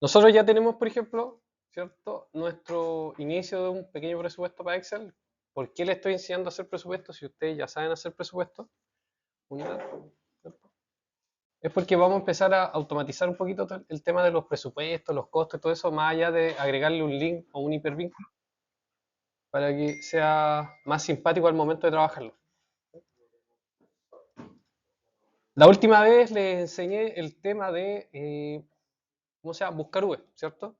Nosotros ya tenemos, por ejemplo, ¿cierto? Nuestro inicio de un pequeño presupuesto para Excel. ¿Por qué le estoy enseñando a hacer presupuestos si ustedes ya saben hacer presupuestos? ¿Cierto? Es porque vamos a empezar a automatizar un poquito el tema de los presupuestos, los costos, todo eso, más allá de agregarle un link o un hipervínculo para que sea más simpático al momento de trabajarlo. La última vez les enseñé el tema de, ¿cómo se llama? Buscar V, ¿cierto?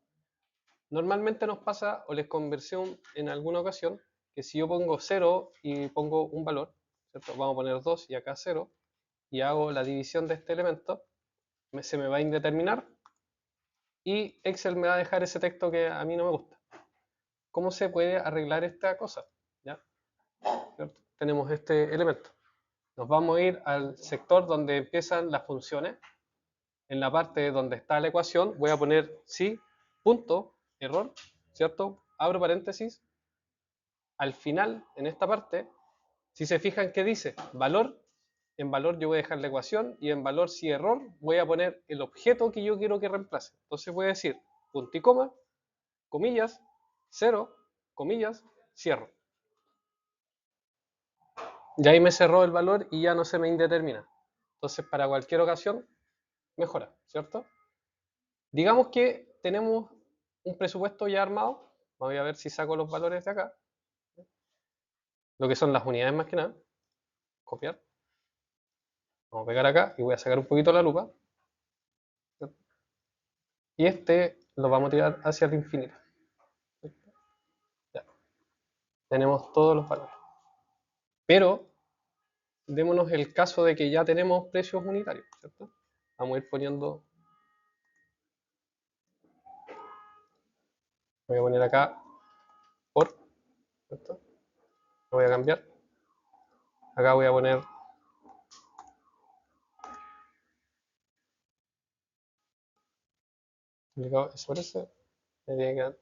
Normalmente nos pasa, o les conversé en alguna ocasión, que si yo pongo 0 y pongo un valor, ¿cierto? Vamos a poner 2 y acá 0, y hago la división de este elemento, se me va a indeterminar y Excel me va a dejar ese texto que a mí no me gusta. ¿Cómo se puede arreglar esta cosa? ¿Ya? ¿Cierto? Tenemos este elemento. Nos vamos a ir al sector donde empiezan las funciones. En la parte donde está la ecuación voy a poner sí, punto, error, ¿cierto? Abro paréntesis. Al final, en esta parte, si se fijan que dice valor, en valor yo voy a dejar la ecuación y en valor si error voy a poner el objeto que yo quiero que reemplace. Entonces voy a decir punto y coma, comillas, 0, comillas, cierro. Y ahí me cerró el valor y ya no se me indetermina. Entonces para cualquier ocasión mejora, ¿cierto? Digamos que tenemos un presupuesto ya armado. Voy a ver si saco los valores de acá. Lo que son las unidades más que nada. Copiar. Vamos a pegar acá y voy a sacar un poquito la lupa. Y este lo vamos a tirar hacia el infinito. Ya. Tenemos todos los valores. Pero démonos el caso de que ya tenemos precios unitarios, ¿cierto? Vamos a ir poniendo, voy a poner acá por, ¿cierto? Lo voy a cambiar. Acá voy a poner SRS. Me tiene que dar.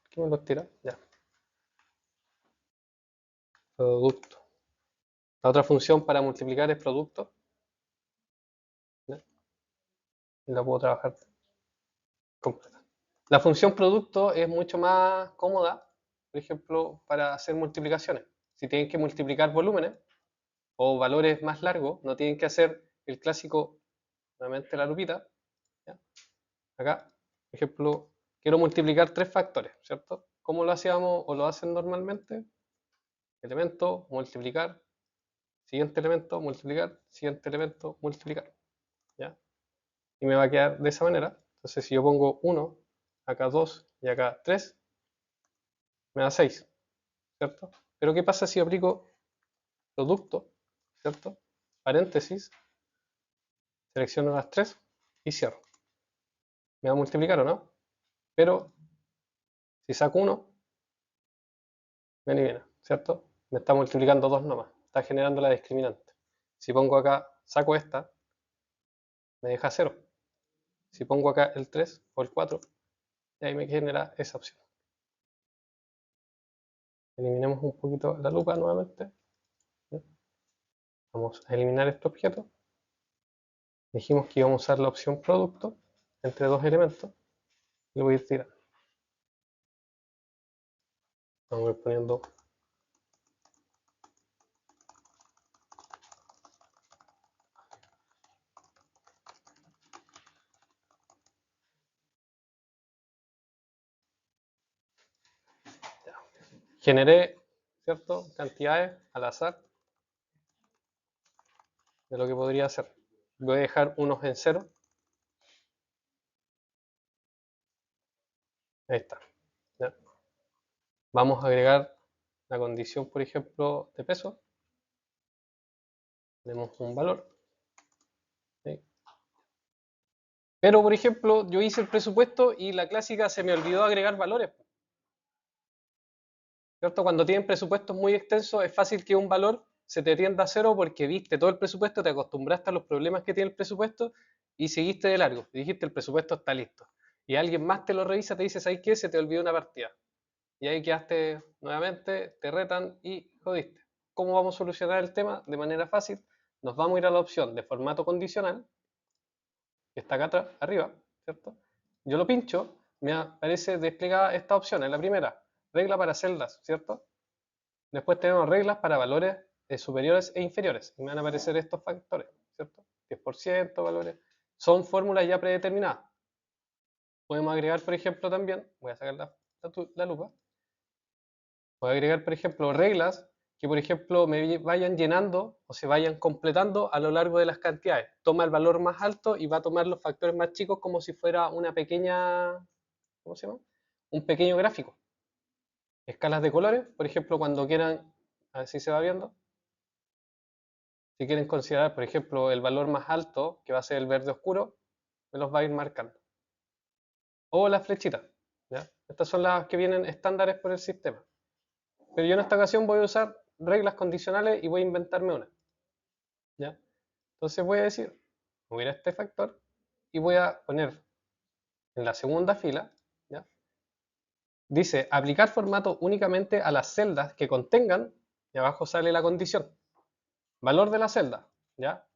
¿Qué me los tira? Ya. Producto. La otra función para multiplicar es producto. ¿Ya? Y la puedo trabajar completa. La función producto es mucho más cómoda, por ejemplo, para hacer multiplicaciones. Si tienen que multiplicar volúmenes o valores más largos, no tienen que hacer el clásico, nuevamente la lupita. ¿Ya? Acá, por ejemplo, quiero multiplicar tres factores, ¿cierto? ¿Cómo lo hacíamos o lo hacen normalmente? Elemento, multiplicar, siguiente elemento, multiplicar, siguiente elemento, multiplicar. ¿Ya? Y me va a quedar de esa manera. Entonces, si yo pongo 1, acá 2 y acá 3, me da 6, ¿cierto? Pero ¿qué pasa si aplico producto, ¿cierto? Paréntesis, selecciono las 3 y cierro. Me va a multiplicar o no, pero si saco 1, me elimina, ¿cierto? Me está multiplicando 2 nomás, está generando la discriminante. Si pongo acá, saco esta, me deja 0. Si pongo acá el 3 o el 4, y ahí me genera esa opción. Eliminemos un poquito la lupa nuevamente. Vamos a eliminar este objeto. Dijimos que íbamos a usar la opción producto entre dos elementos. Y lo voy a ir tirando. Vamos a ir poniendo. Generé, ¿cierto? Cantidades al azar de lo que podría hacer. Voy a dejar unos en cero. Ahí está. ¿Ya? Vamos a agregar la condición, por ejemplo, de peso. Tenemos un valor. ¿Sí? Pero, por ejemplo, yo hice el presupuesto y la clásica se me olvidó agregar valores. ¿Cierto? Cuando tienen presupuestos muy extensos, es fácil que un valor se te tienda a cero porque viste todo el presupuesto, te acostumbraste a los problemas que tiene el presupuesto y seguiste de largo. Y dijiste, el presupuesto está listo. Y alguien más te lo revisa, te dice, ¿sabes qué? Se te olvidó una partida. Y ahí quedaste nuevamente, te retan y jodiste. ¿Cómo vamos a solucionar el tema? De manera fácil, nos vamos a ir a la opción de formato condicional que está acá atrás, arriba, ¿cierto? Yo lo pincho, me aparece desplegada esta opción, en la primera, regla para celdas, ¿cierto? Después tenemos reglas para valores superiores e inferiores, y me van a aparecer estos factores, ¿cierto? 10%, valores, son fórmulas ya predeterminadas. Podemos agregar, por ejemplo, también, voy a sacar la lupa, voy a agregar, por ejemplo, reglas que, por ejemplo, me vayan llenando o se vayan completando a lo largo de las cantidades. Toma el valor más alto y va a tomar los factores más chicos como si fuera una pequeña, ¿cómo se llama? Un pequeño gráfico. Escalas de colores, por ejemplo, cuando quieran, a ver si se va viendo, si quieren considerar, por ejemplo, el valor más alto, que va a ser el verde oscuro, me los va a ir marcando. O las flechitas, ¿ya? Estas son las que vienen estándares por el sistema. Pero yo en esta ocasión voy a usar reglas condicionales y voy a inventarme una, ¿ya? Entonces voy a decir, voy a ir a este factor y voy a poner en la segunda fila, ¿ya? Dice, aplicar formato únicamente a las celdas que contengan, y abajo sale la condición, valor de la celda, ¿ya?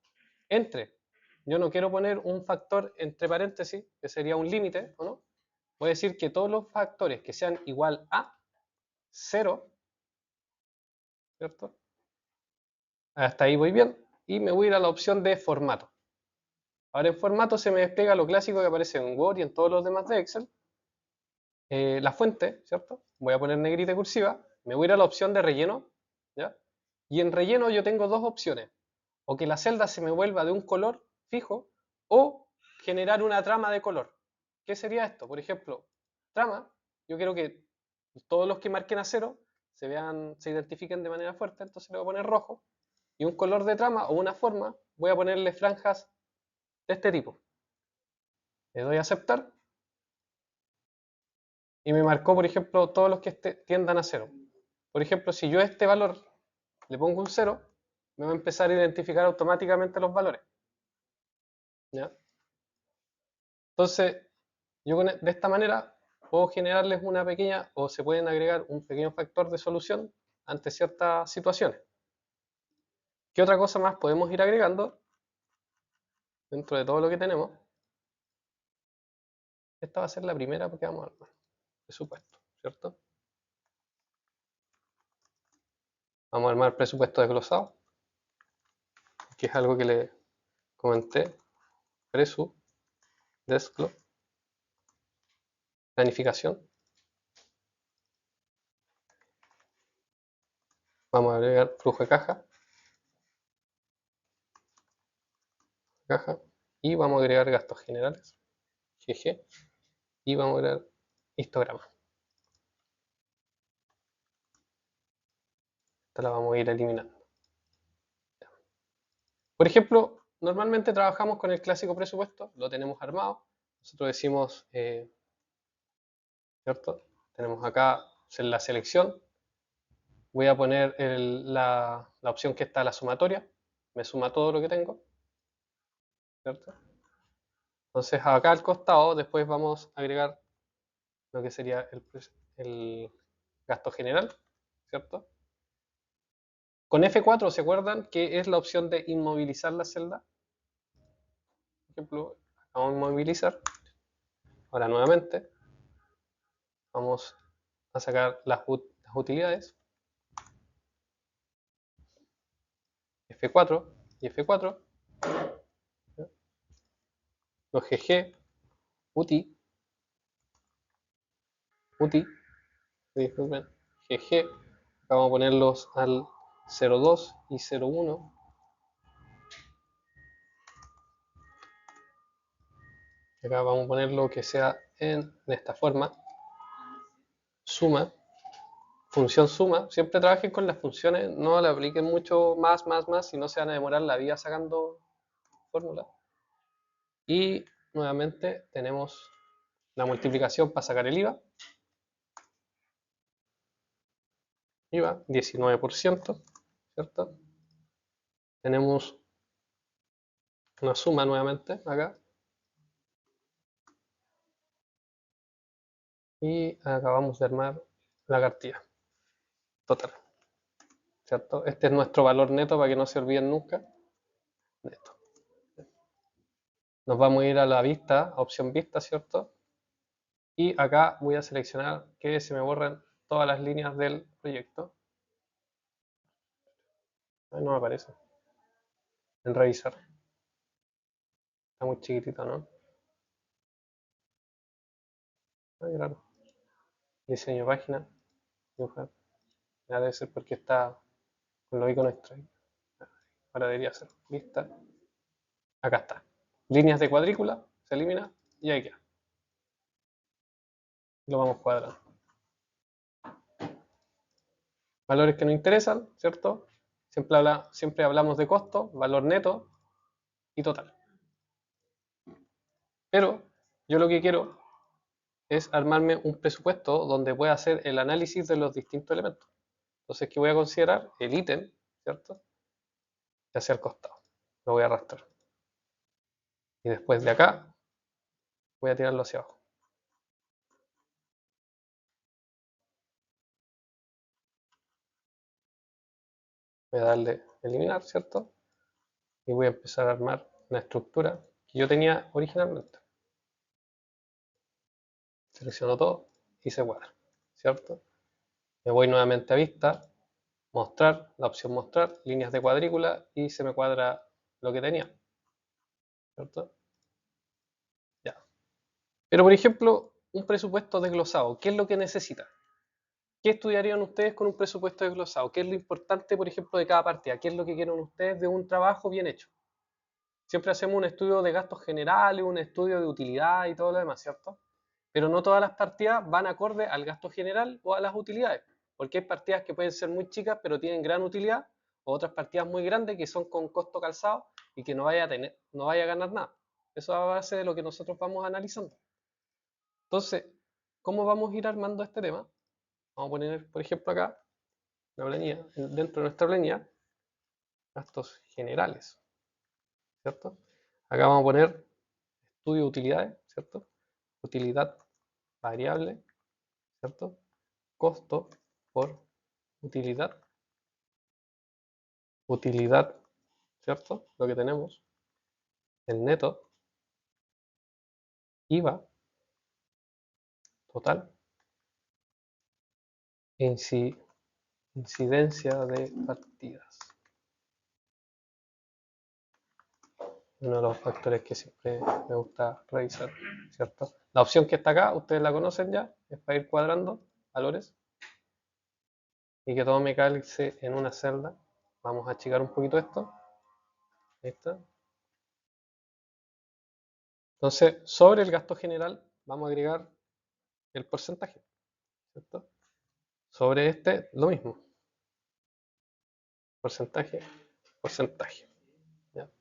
Entre, yo no quiero poner un factor entre paréntesis, que sería un límite, ¿o no? Voy a decir que todos los factores que sean igual a 0, ¿cierto? Hasta ahí voy bien, y me voy a ir a la opción de formato. Ahora en formato se me despliega lo clásico que aparece en Word y en todos los demás de Excel. La fuente, ¿cierto? Voy a poner negrita y cursiva, me voy a ir a la opción de relleno, ¿ya? Y en relleno yo tengo dos opciones, o que la celda se me vuelva de un color fijo, o generar una trama de color. ¿Qué sería esto? Por ejemplo, trama, yo quiero que todos los que marquen a 0 se vean, se identifiquen de manera fuerte, entonces le voy a poner rojo, y un color de trama o una forma, voy a ponerle franjas de este tipo. Le doy a aceptar, y me marcó, por ejemplo, todos los que tiendan a 0. Por ejemplo, si yo a este valor le pongo un 0, me va a empezar a identificar automáticamente los valores, ¿ya? Entonces, yo de esta manera puedo generarles una pequeña, o se pueden agregar un pequeño factor de solución ante ciertas situaciones. ¿Qué otra cosa más podemos ir agregando dentro de todo lo que tenemos? Esta va a ser la primera porque vamos a armar presupuesto, ¿cierto? Vamos a armar presupuesto desglosado, que es algo que le comenté. Presu, desglo, planificación. Vamos a agregar flujo de caja, y vamos a agregar gastos generales, GG, y vamos a agregar histograma. Esta la vamos a ir eliminando. Por ejemplo, normalmente trabajamos con el clásico presupuesto, lo tenemos armado. Nosotros decimos, ¿cierto? Tenemos acá la selección. Voy a poner la opción que está la sumatoria. Me suma todo lo que tengo, ¿cierto? Entonces acá al costado después vamos a agregar lo que sería el gasto general, ¿cierto? Con F4, ¿se acuerdan que es la opción de inmovilizar la celda? Por ejemplo, vamos a inmovilizar. Ahora nuevamente vamos a sacar las utilidades. F4 y F4. Los GG, UTI, disculpen, GG. Acá vamos a ponerlos al 02 y 01. Acá vamos a ponerlo que sea en esta forma. Suma, función suma. Siempre trabajen con las funciones, no le apliquen mucho más, si no se van a demorar la vida sacando fórmulas. Y nuevamente tenemos la multiplicación para sacar el IVA. IVA, 19%, ¿cierto? Tenemos una suma nuevamente acá. Y acabamos de armar la cartilla total, ¿cierto? Este es nuestro valor neto para que no se olviden nunca. Neto. Nos vamos a ir a la vista, a opción vista, ¿cierto? Y acá voy a seleccionar que se me borren todas las líneas del proyecto. Ay, no me aparece. En revisar. Está muy chiquitito, ¿no? Ay, claro. Diseño página. Dibujar. Ya debe ser porque está con los iconos extraídos. Ahora debería ser vista. Acá está. Líneas de cuadrícula. Se elimina y ahí queda. Lo vamos cuadrando. Valores que nos interesan, ¿cierto? Siempre hablamos de costo, valor neto y total. Pero yo lo que quiero es armarme un presupuesto donde pueda hacer el análisis de los distintos elementos. Entonces, ¿qué voy a considerar? El ítem, ¿cierto? Hacia el costado. Lo voy a arrastrar. Y después de acá, voy a tirarlo hacia abajo. Voy a darle eliminar, ¿cierto? Y voy a empezar a armar una estructura que yo tenía originalmente. Selecciono todo y se cuadra, ¿cierto? Me voy nuevamente a vista, mostrar, la opción mostrar, líneas de cuadrícula y se me cuadra lo que tenía, ¿cierto? Ya. Pero por ejemplo, un presupuesto desglosado, ¿qué es lo que necesita? ¿Qué estudiarían ustedes con un presupuesto desglosado? ¿Qué es lo importante, por ejemplo, de cada partida? ¿Qué es lo que quieren ustedes de un trabajo bien hecho? Siempre hacemos un estudio de gastos generales, un estudio de utilidad y todo lo demás, ¿cierto? Pero no todas las partidas van acorde al gasto general o a las utilidades, porque hay partidas que pueden ser muy chicas pero tienen gran utilidad, o otras partidas muy grandes que son con costo calzado y que no vaya a ganar nada. Eso a base de lo que nosotros vamos analizando. Entonces, ¿cómo vamos a ir armando este tema? Vamos a poner, por ejemplo, acá, la planilla, dentro de nuestra planilla, gastos generales, ¿cierto? Acá vamos a poner estudio de utilidades, ¿cierto? Utilidad variable, ¿cierto? Costo por utilidad, utilidad, ¿cierto? Lo que tenemos, el neto, IVA, total, incidencia de partidas. Uno de los factores que siempre me gusta revisar, ¿cierto? La opción que está acá, ustedes la conocen ya, es para ir cuadrando valores y que todo me calce en una celda. Vamos a achicar un poquito esto. Ahí está. Entonces, sobre el gasto general, vamos a agregar el porcentaje, ¿cierto? Sobre este, lo mismo. Porcentaje, porcentaje. ¿Ya?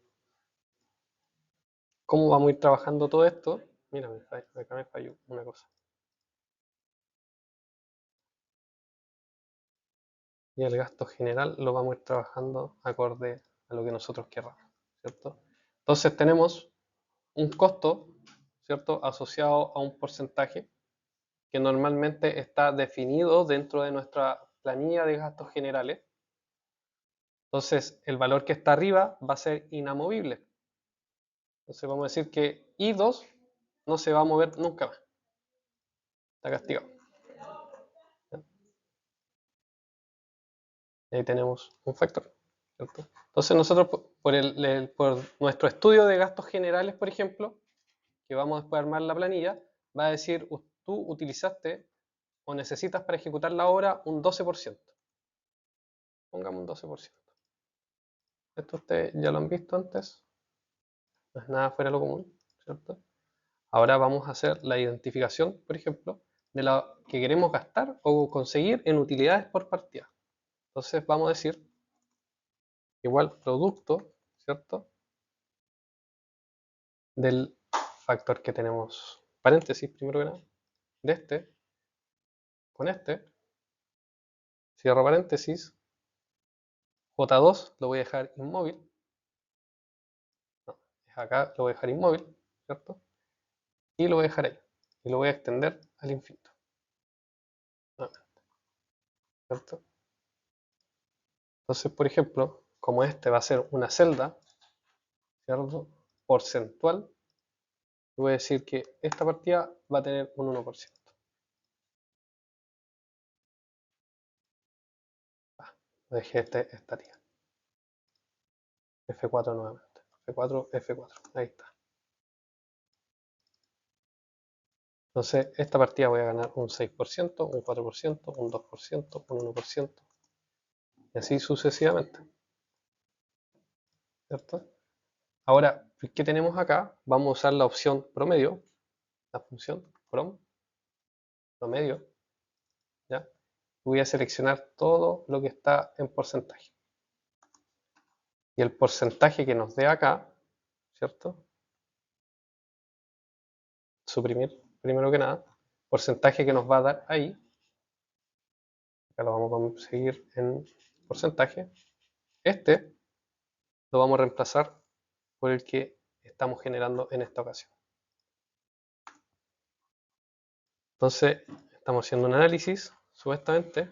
¿Cómo vamos a ir trabajando todo esto? Mira, acá me falló una cosa. Y el gasto general lo vamos a ir trabajando acorde a lo que nosotros querramos, ¿cierto? Entonces tenemos un costo, ¿cierto? Asociado a un porcentaje que normalmente está definido dentro de nuestra planilla de gastos generales. Entonces, el valor que está arriba va a ser inamovible. Entonces, vamos a decir que I2 no se va a mover nunca más. Está castigado. Y ahí tenemos un factor, ¿cierto? Entonces, nosotros, por nuestro estudio de gastos generales, por ejemplo, que vamos después a armar la planilla, va a decir, tú utilizaste o necesitas para ejecutar la obra un 12%. Pongamos un 12%. Esto ustedes ya lo han visto antes, no es nada fuera de lo común, ¿cierto? Ahora vamos a hacer la identificación, por ejemplo, de lo que queremos gastar o conseguir en utilidades por partida. Entonces vamos a decir igual producto, ¿cierto? Del factor que tenemos, paréntesis primero que nada, de este, con este, cierro paréntesis, J2 lo voy a dejar inmóvil, no, acá lo voy a dejar inmóvil, ¿cierto? Y lo voy a dejar ahí, y lo voy a extender al infinito, ¿cierto? Entonces, por ejemplo, como este va a ser una celda, ¿cierto? Porcentual, Voy a decir que esta partida va a tener un 1%. Dejé esta tía. F4 nuevamente. F4, F4. Ahí está. Entonces, esta partida voy a ganar un 6%, un 4%, un 2%, un 1%. Y así sucesivamente. ¿Cierto? Ahora, ¿qué tenemos acá? Vamos a usar la opción promedio, la función prom, promedio, ¿ya? Voy a seleccionar todo lo que está en porcentaje. Y el porcentaje que nos dé acá, ¿cierto? Suprimir, primero que nada, porcentaje que nos va a dar ahí, acá lo vamos a conseguir en porcentaje, este lo vamos a reemplazar por el que estamos generando en esta ocasión. Entonces, estamos haciendo un análisis, supuestamente,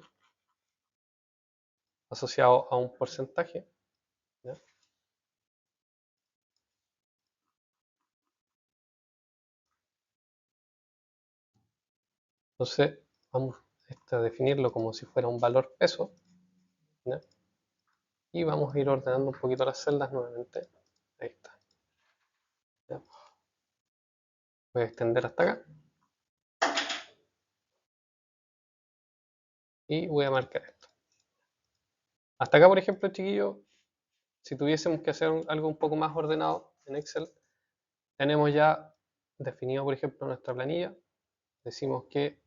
asociado a un porcentaje, ¿ya? Entonces, vamos a definirlo como si fuera un valor peso, ¿ya? Y vamos a ir ordenando un poquito las celdas nuevamente. Ahí está. ¿Ya? Voy a extender hasta acá. Y voy a marcar esto. Hasta acá, por ejemplo, chiquillos, si tuviésemos que hacer algo un poco más ordenado en Excel, tenemos ya definido, por ejemplo, nuestra planilla. Decimos que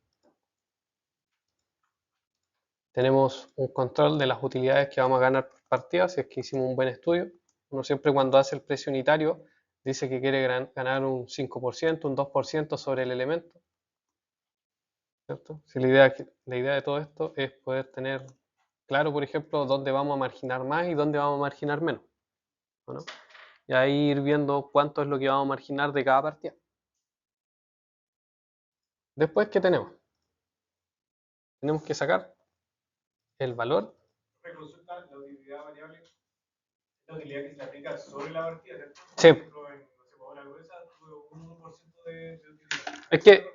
tenemos un control de las utilidades que vamos a ganar por partida, si es que hicimos un buen estudio. Uno siempre cuando hace el precio unitario dice que quiere ganar un 5%, un 2% sobre el elemento, ¿cierto? Si la idea de todo esto es poder tener claro, por ejemplo, dónde vamos a marginar más y dónde vamos a marginar menos, ¿no? Y ahí ir viendo cuánto es lo que vamos a marginar de cada partida. Después, ¿qué tenemos? Tenemos que sacar el valor. Consulta la utilidad variable, la utilidad que se aplica sobre la partida, ¿cierto? Sí. Por ejemplo, en, no sé, la gruesa tuve un 1% de utilidad. Es que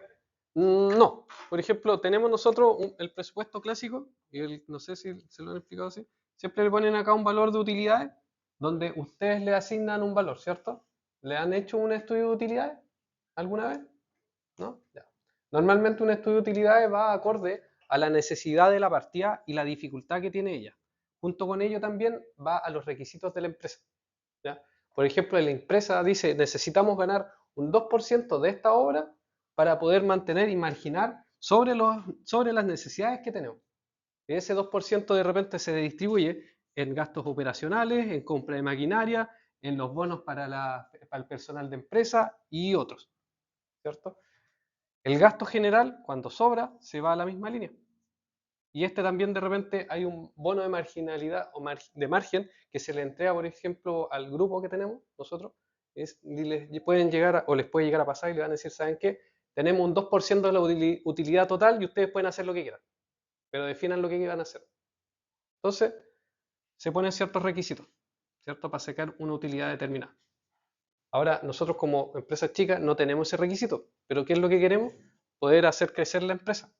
no. Por ejemplo, tenemos nosotros el presupuesto clásico, y no sé si se lo han explicado así, siempre le ponen acá un valor de utilidades, donde ustedes le asignan un valor, ¿cierto? ¿Le han hecho un estudio de utilidades alguna vez? ¿No? Ya. Normalmente un estudio de utilidades va acorde a la necesidad de la partida y la dificultad que tiene ella. Junto con ello también va a los requisitos de la empresa, ¿ya? Por ejemplo, la empresa dice, necesitamos ganar un 2% de esta obra para poder mantener y marginar sobre las necesidades que tenemos. Y ese 2% de repente se distribuye en gastos operacionales, en compra de maquinaria, en los bonos para el personal de empresa y otros, ¿cierto? El gasto general, cuando sobra, se va a la misma línea. Y este también de repente hay un bono de marginalidad o de margen que se le entrega, por ejemplo, al grupo que tenemos nosotros. Pueden llegar o les puede llegar a pasar y le van a decir, ¿saben qué? Tenemos un 2% de la utilidad total y ustedes pueden hacer lo que quieran, pero definan lo que van a hacer. Entonces, se ponen ciertos requisitos, ¿cierto? Para sacar una utilidad determinada. Ahora, nosotros como empresas chicas no tenemos ese requisito, pero ¿qué es lo que queremos? Poder hacer crecer la empresa.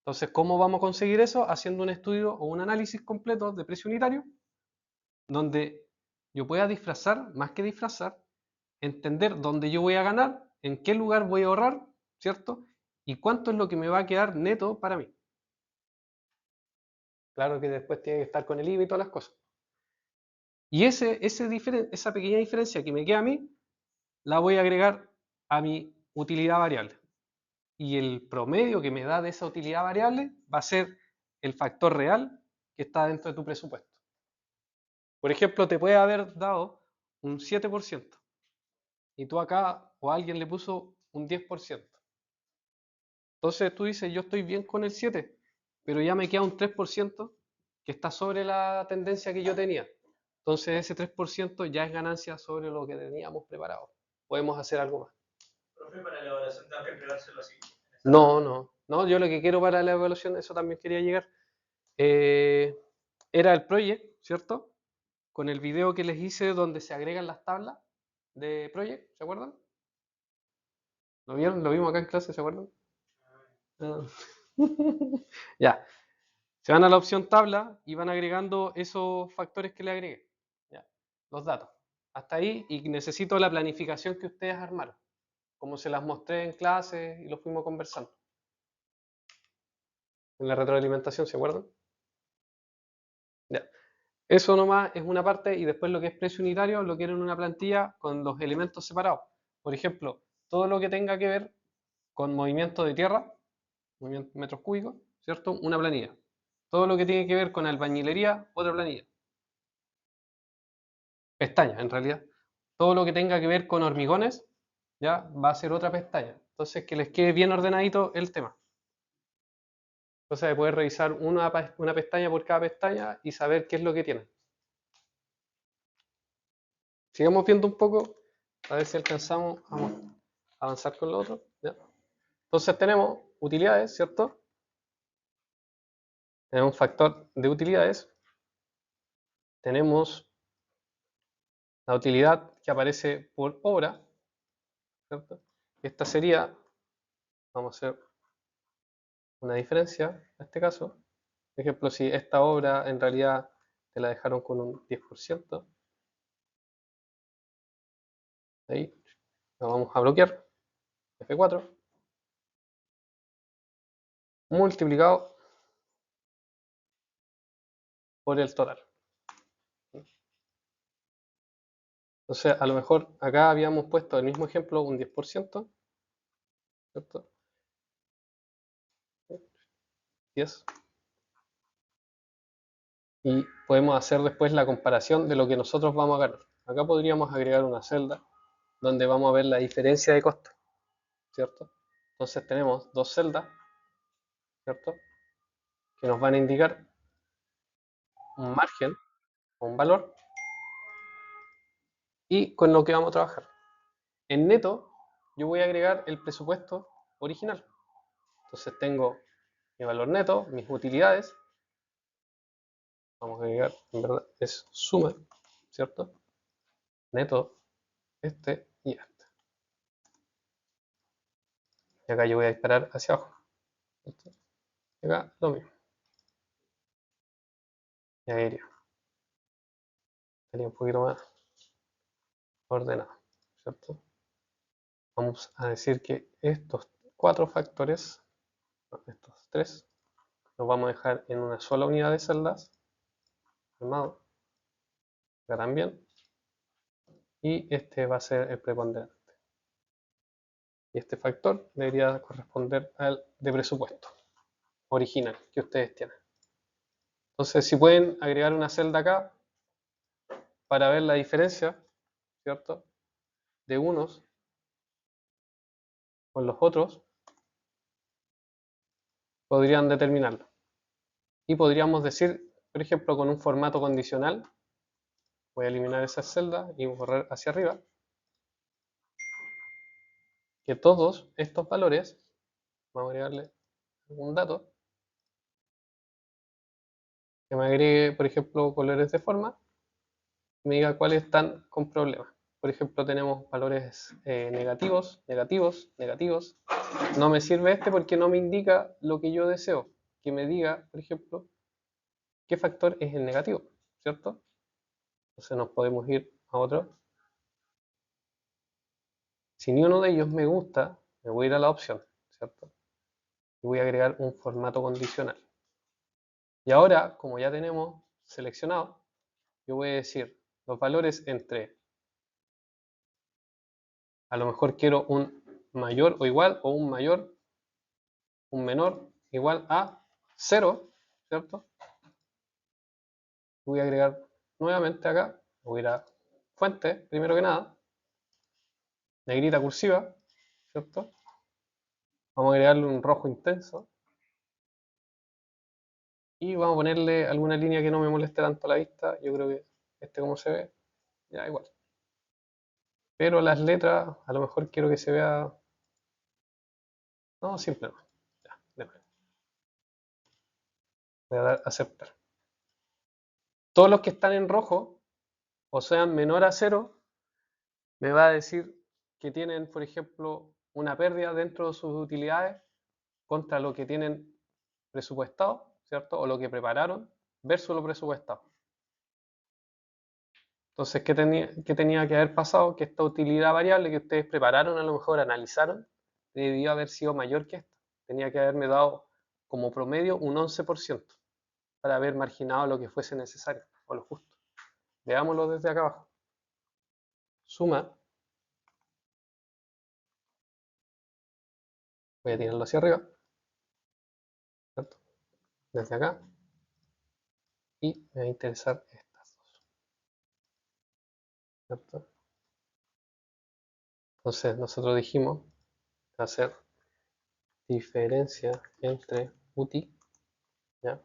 Entonces, ¿cómo vamos a conseguir eso? Haciendo un estudio o un análisis completo de precio unitario, donde yo pueda disfrazar, más que disfrazar, entender dónde yo voy a ganar, en qué lugar voy a ahorrar, ¿cierto? Y cuánto es lo que me va a quedar neto para mí. Claro que después tiene que estar con el IVA y todas las cosas. Y esa pequeña diferencia que me queda a mí, la voy a agregar a mi utilidad variable. Y el promedio que me da de esa utilidad variable va a ser el factor real que está dentro de tu presupuesto. Por ejemplo, te puede haber dado un 7% y tú acá o alguien le puso un 10%. Entonces tú dices, yo estoy bien con el 7, pero ya me queda un 3% que está sobre la tendencia que yo tenía. Entonces ese 3% ya es ganancia sobre lo que teníamos preparado. Podemos hacer algo más. Profe, para la evaluación tengo que entregárselo así. No, yo lo que quiero para la evaluación, eso también quería llegar, era el project, ¿cierto? Con el video que les hice donde se agregan las tablas de project, ¿se acuerdan? ¿Lo vieron? ¿Lo vimos acá en clase, se acuerdan? Ah. Ya. Se van a la opción tabla y van agregando esos factores que le agregué. Ya. Los datos. Hasta ahí, y necesito la planificación que ustedes armaron, como se las mostré en clase y lo fuimos conversando. En la retroalimentación, ¿se acuerdan? Ya. Eso nomás es una parte y después lo que es precio unitario lo quiero en una plantilla con los elementos separados. Por ejemplo, todo lo que tenga que ver con movimiento de tierra, movimiento metros cúbicos, ¿cierto? Una planilla. Todo lo que tiene que ver con albañilería, otra planilla. Pestaña, en realidad. Todo lo que tenga que ver con hormigones, ya va a ser otra pestaña. Entonces, que les quede bien ordenadito el tema. Entonces, de poder revisar una pestaña por cada pestaña y saber qué es lo que tienen. Sigamos viendo un poco, a ver si alcanzamos a avanzar con lo otro. ¿Ya? Entonces tenemos utilidades, ¿cierto? Tenemos un factor de utilidades. Tenemos la utilidad que aparece por obra, ¿cierto? Esta sería, vamos a hacer una diferencia en este caso. Por ejemplo, si esta obra en realidad te la dejaron con un 10%, ahí la vamos a bloquear, F4, multiplicado por el total. Entonces, a lo mejor acá habíamos puesto el mismo ejemplo, un 10%, ¿cierto? 10. Y podemos hacer después la comparación de lo que nosotros vamos a ganar. Acá podríamos agregar una celda donde vamos a ver la diferencia de costo, ¿cierto? Entonces tenemos dos celdas, ¿cierto? Que nos van a indicar un margen o un valor y con lo que vamos a trabajar. En neto, yo voy a agregar el presupuesto original. Entonces tengo mi valor neto, mis utilidades. Vamos a agregar, en verdad, es suma, ¿cierto? Neto, este y este. Y acá yo voy a disparar hacia abajo. ¿Cierto? Y acá lo mismo. Y ahí iría. Sería un poquito más ordenado, ¿cierto? Vamos a decir que estos cuatro factores, estos tres, los vamos a dejar en una sola unidad de celdas, armado, acá también, y este va a ser el preponderante. Y este factor debería corresponder al de presupuesto original que ustedes tienen. Entonces, si pueden agregar una celda acá para ver la diferencia, ¿cierto? De unos con los otros, podrían determinarlo. Y podríamos decir, por ejemplo, con un formato condicional, voy a eliminar esa celda y borrar hacia arriba, que todos estos valores, vamos a agregarle algún dato, que me agregue, por ejemplo, colores de forma, y me diga cuáles están con problemas. Por ejemplo, tenemos valores negativos, negativos, negativos. No me sirve este porque no me indica lo que yo deseo. Que me diga, por ejemplo, qué factor es el negativo, ¿cierto? Entonces nos podemos ir a otro. Si ni uno de ellos me gusta, me voy a ir a la opción, ¿cierto? Y voy a agregar un formato condicional. Y ahora, como ya tenemos seleccionado, yo voy a decir los valores entre, a lo mejor quiero un mayor o igual, o un mayor, un menor, igual a 0, ¿cierto? Voy a agregar nuevamente acá, voy a ir a fuente, primero que nada, negrita cursiva, ¿cierto? Vamos a agregarle un rojo intenso. Y vamos a ponerle alguna línea que no me moleste tanto a la vista. Yo creo que este como se ve, ya igual. Pero las letras, a lo mejor quiero que se vea... No, simple no. Ya, déjame. Voy a dar a aceptar. Todos los que están en rojo, o sean menor a 0, me va a decir que tienen, por ejemplo, una pérdida dentro de sus utilidades contra lo que tienen presupuestado, ¿cierto? O lo que prepararon versus lo presupuestado. Entonces, ¿qué tenía que haber pasado? Que esta utilidad variable que ustedes prepararon, a lo mejor analizaron, debió haber sido mayor que esta. Tenía que haberme dado como promedio un 11% para haber marginado lo que fuese necesario o lo justo. Veámoslo desde acá abajo. Suma. Voy a tirarlo hacia arriba. ¿Cierto? Desde acá. Y me va a interesar estas dos. ¿Cierto? Entonces, nosotros dijimos que va a ser diferencia entre UTI. ¿Ya?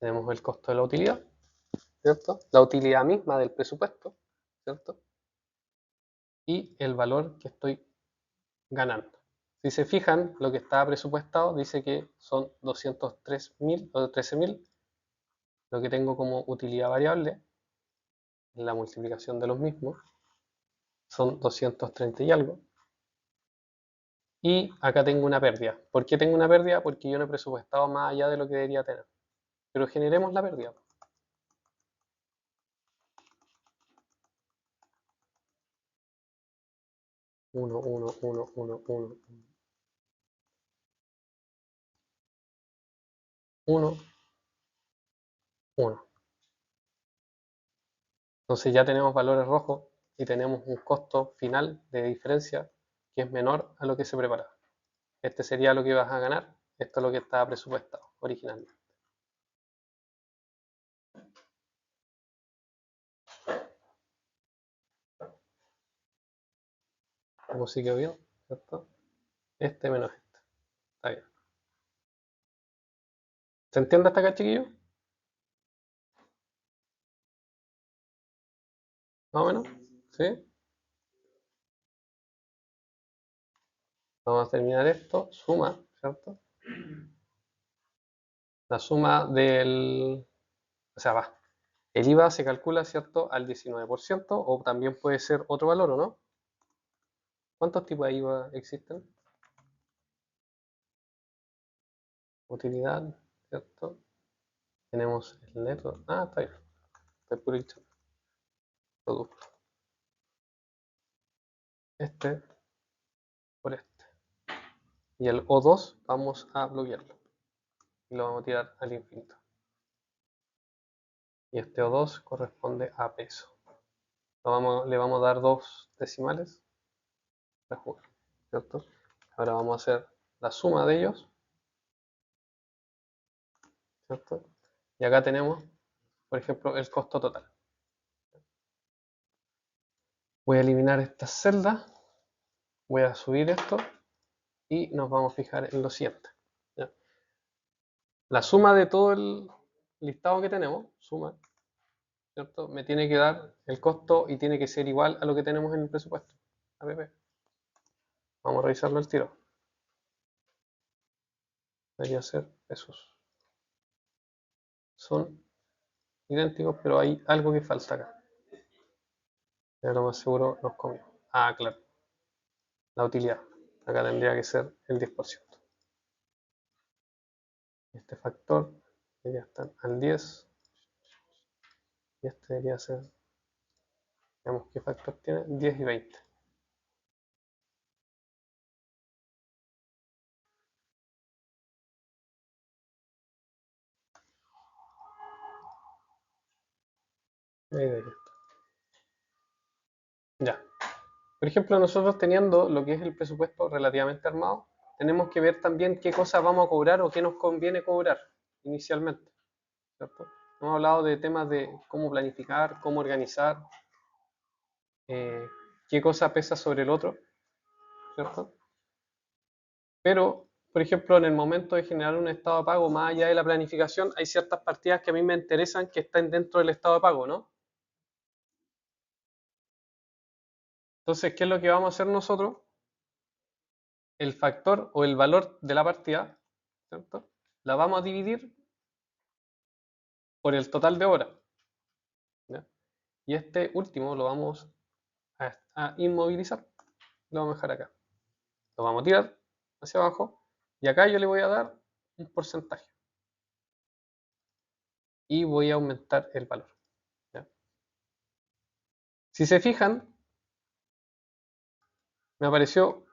Tenemos el costo de la utilidad, ¿cierto? La utilidad misma del presupuesto, ¿cierto? Y el valor que estoy ganando. Si se fijan, lo que estaba presupuestado dice que son 203.000 o 13.000. Lo que tengo como utilidad variable, en la multiplicación de los mismos, son 230 y algo. Y acá tengo una pérdida. ¿Por qué tengo una pérdida? Porque yo no he presupuestado más allá de lo que debería tener. Pero generemos la pérdida. 1, 1, 1, 1, 1, 1, 1. Entonces ya tenemos valores rojos y tenemos un costo final de diferencia que es menor a lo que se preparaba. Este sería lo que ibas a ganar, esto es lo que estaba presupuestado originalmente. Como si quedó bien, ¿cierto? Este menos este. Está bien. ¿Se entiende hasta acá, chiquillos? ¿Más o menos? ¿Sí? Vamos a terminar esto. Suma, ¿cierto? La suma del... O sea, va. El IVA se calcula, ¿cierto? Al 19%, o también puede ser otro valor, ¿o no? ¿Cuántos tipos de IVA existen? Utilidad, ¿cierto? Tenemos el neto. Ah, está bien. Está puro hinchado. Producto. Este por este. Y el O2 vamos a bloquearlo. Y lo vamos a tirar al infinito. Y este O2 corresponde a peso. Le vamos a dar 2 decimales para jugar, ¿cierto? Ahora vamos a hacer la suma de ellos, ¿cierto? Y acá tenemos, por ejemplo, el costo total. Voy a eliminar estas celdas, voy a subir esto y nos vamos a fijar en lo siguiente. ¿Ya? La suma de todo el listado que tenemos, suma, ¿cierto? Me tiene que dar el costo y tiene que ser igual a lo que tenemos en el presupuesto. APP. Vamos a revisarlo al tiro. Debería ser pesos. Son idénticos, pero hay algo que falta acá. Pero lo más seguro los comió. Ah, claro. La utilidad. Acá tendría que ser el 10%. Este factor debería estar al 10. Y este debería ser, veamos qué factor tiene, 10 y 20. Ahí debería estar. Ya. Por ejemplo, nosotros teniendo lo que es el presupuesto relativamente armado, tenemos que ver también qué cosas vamos a cobrar o qué nos conviene cobrar inicialmente, ¿cierto? Hemos hablado de temas de cómo planificar, cómo organizar, qué cosa pesa sobre el otro, ¿cierto? Pero, por ejemplo, en el momento de generar un estado de pago, más allá de la planificación, hay ciertas partidas que a mí me interesan que estén dentro del estado de pago, ¿no? Entonces, ¿qué es lo que vamos a hacer nosotros? El factor o el valor de la partida, ¿cierto? La vamos a dividir por el total de horas. ¿Ya? Y este último lo vamos a inmovilizar. Lo vamos a dejar acá. Lo vamos a tirar hacia abajo y acá yo le voy a dar un porcentaje y voy a aumentar el valor. ¿Ya? Si se fijan, me apareció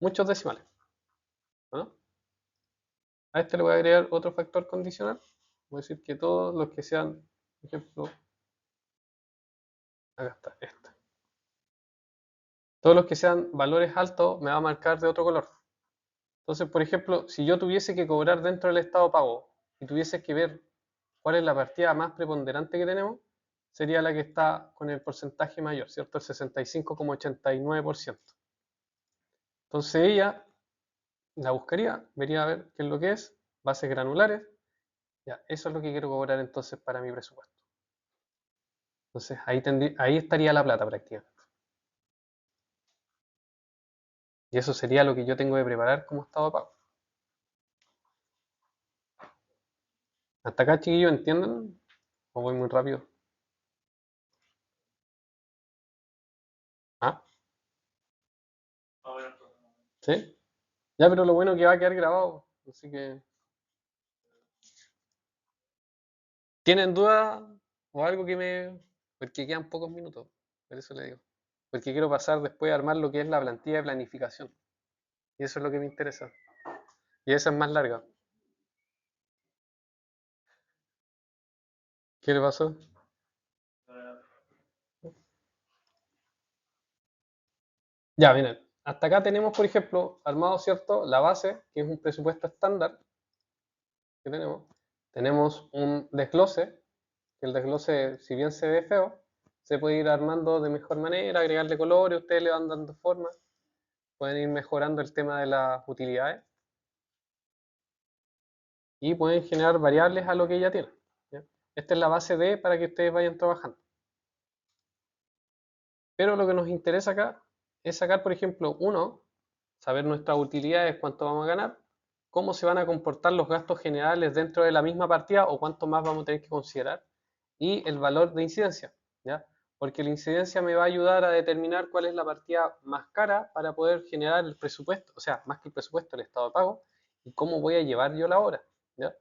muchos decimales, ¿no? A este le voy a agregar otro factor condicional. Voy a decir que todos los que sean, por ejemplo, acá está, este. Todos los que sean valores altos me va a marcar de otro color. Entonces, por ejemplo, si yo tuviese que cobrar dentro del estado pago y tuviese que ver cuál es la partida más preponderante que tenemos, sería la que está con el porcentaje mayor, ¿cierto? El 65,89%. Entonces ella la buscaría, vería a ver qué es lo que es, bases granulares. Ya, eso es lo que quiero cobrar entonces para mi presupuesto. Entonces ahí estaría la plata prácticamente. Y eso sería lo que yo tengo que preparar como estado de pago. ¿Hasta acá, chiquillos, entienden? ¿O voy muy rápido? ¿Ah? ¿Sí? Ya, pero lo bueno es que va a quedar grabado. Así que, ¿tienen dudas o algo que me...? Porque quedan pocos minutos, por eso le digo. Porque quiero pasar después a armar lo que es la plantilla de planificación. Y eso es lo que me interesa. Y esa es más larga. ¿Qué le pasó? Ya, miren. Hasta acá tenemos, por ejemplo, armado, ¿cierto? La base, que es un presupuesto estándar que tenemos. Tenemos un desglose, que el desglose, si bien se ve feo, se puede ir armando de mejor manera, agregarle colores, ustedes le van dando forma, pueden ir mejorando el tema de las utilidades y pueden generar variables a lo que ya tienen. ¿Ya? Esta es la base D para que ustedes vayan trabajando. Pero lo que nos interesa acá es sacar, por ejemplo, uno, saber nuestras utilidades, cuánto vamos a ganar, cómo se van a comportar los gastos generales dentro de la misma partida o cuánto más vamos a tener que considerar, y el valor de incidencia, ¿ya? Porque la incidencia me va a ayudar a determinar cuál es la partida más cara para poder generar el presupuesto, o sea, más que el presupuesto, el estado de pago, y cómo voy a llevar yo la hora, ¿ya?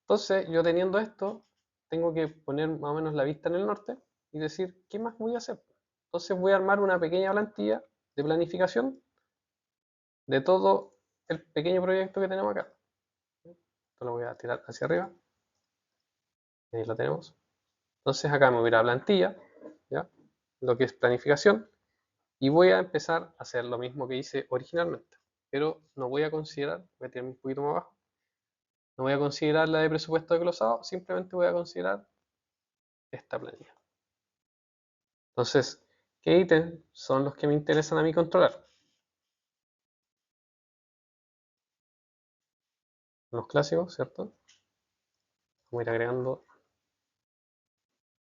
Entonces, yo teniendo esto, tengo que poner más o menos la vista en el norte y decir, ¿qué más voy a hacer? Entonces voy a armar una pequeña plantilla de planificación de todo el pequeño proyecto que tenemos acá. Esto lo voy a tirar hacia arriba. Ahí lo tenemos. Entonces acá me voy a ir a plantilla, ¿ya? Lo que es planificación, y voy a empezar a hacer lo mismo que hice originalmente. Pero no voy a considerar, voy a tirarme un poquito más abajo, no voy a considerar la de presupuesto desglosado, simplemente voy a considerar esta planilla. Entonces, ¿qué ítems son los que me interesan a mí controlar? Los clásicos, ¿cierto? Vamos a ir agregando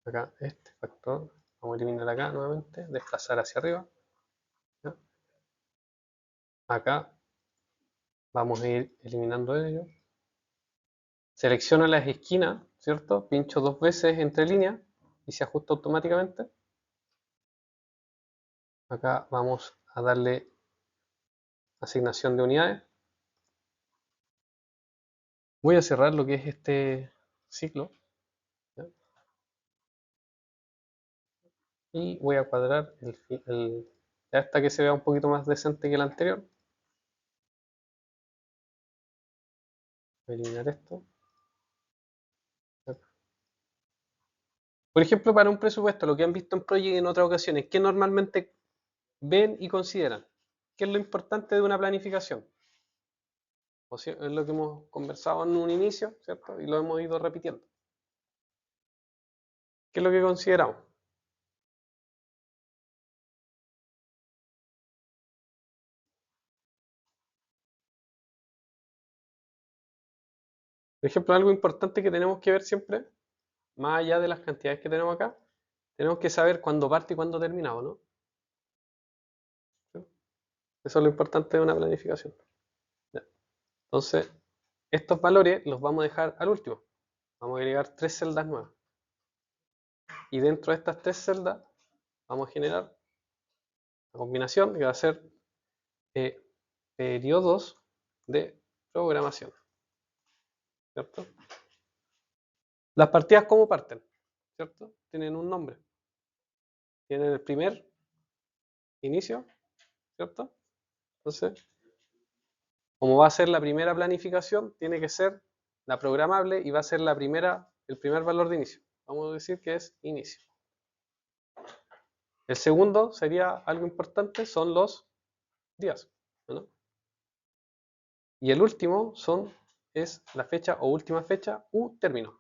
acá este factor. Vamos a eliminar acá nuevamente, desplazar hacia arriba. ¿Ya? Acá vamos a ir eliminando ello. Selecciono las esquinas, ¿cierto? Pincho dos veces entre líneas y se ajusta automáticamente. Acá vamos a darle asignación de unidades. Voy a cerrar lo que es este ciclo. ¿Ya? Y voy a cuadrar hasta que se vea un poquito más decente que el anterior. Voy a eliminar esto. Por ejemplo, para un presupuesto, lo que han visto en Project y en otras ocasiones, ¿qué normalmente ven y consideran? ¿Qué es lo importante de una planificación? O sea, es lo que hemos conversado en un inicio, ¿cierto? Y lo hemos ido repitiendo. ¿Qué es lo que consideramos? Por ejemplo, algo importante que tenemos que ver siempre, más allá de las cantidades que tenemos acá, tenemos que saber cuándo parte y cuándo termina, ¿o no? ¿Sí? Eso es lo importante de una planificación. ¿Ya? Entonces, estos valores los vamos a dejar al último. Vamos a agregar 3 celdas nuevas. Y dentro de estas 3 celdas vamos a generar la combinación que va a ser periodos de programación, ¿cierto? Las partidas, ¿cómo parten? ¿Cierto? Tienen un nombre. Tienen el primer inicio, ¿cierto? Entonces, como va a ser la primera planificación, tiene que ser la programable y va a ser el primer valor de inicio. Vamos a decir que es inicio. El segundo sería algo importante, son los días, ¿no? Y el último es la fecha o última fecha u término.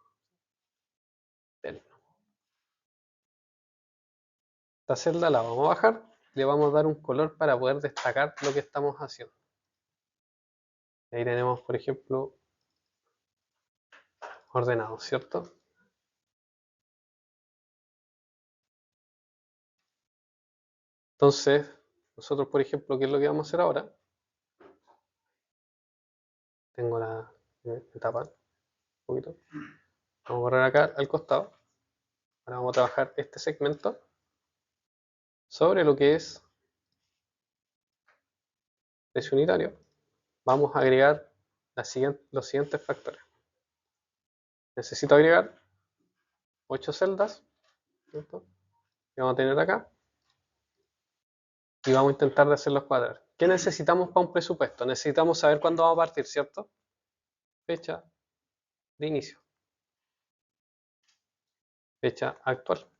Esta celda la vamos a bajar, le vamos a dar un color para poder destacar lo que estamos haciendo. Ahí tenemos, por ejemplo, ordenado, ¿cierto? Entonces, nosotros, por ejemplo, ¿qué es lo que vamos a hacer ahora? Tengo la etapa un poquito. Vamos a borrar acá al costado. Ahora vamos a trabajar este segmento sobre lo que es precio unitario. Vamos a agregar los siguientes factores. Necesito agregar 8 celdas, ¿cierto? Que vamos a tener acá. Y vamos a intentar de hacerlos cuadrar. ¿Qué necesitamos para un presupuesto? Necesitamos saber cuándo vamos a partir, ¿cierto? Fecha de inicio. Fecha actual,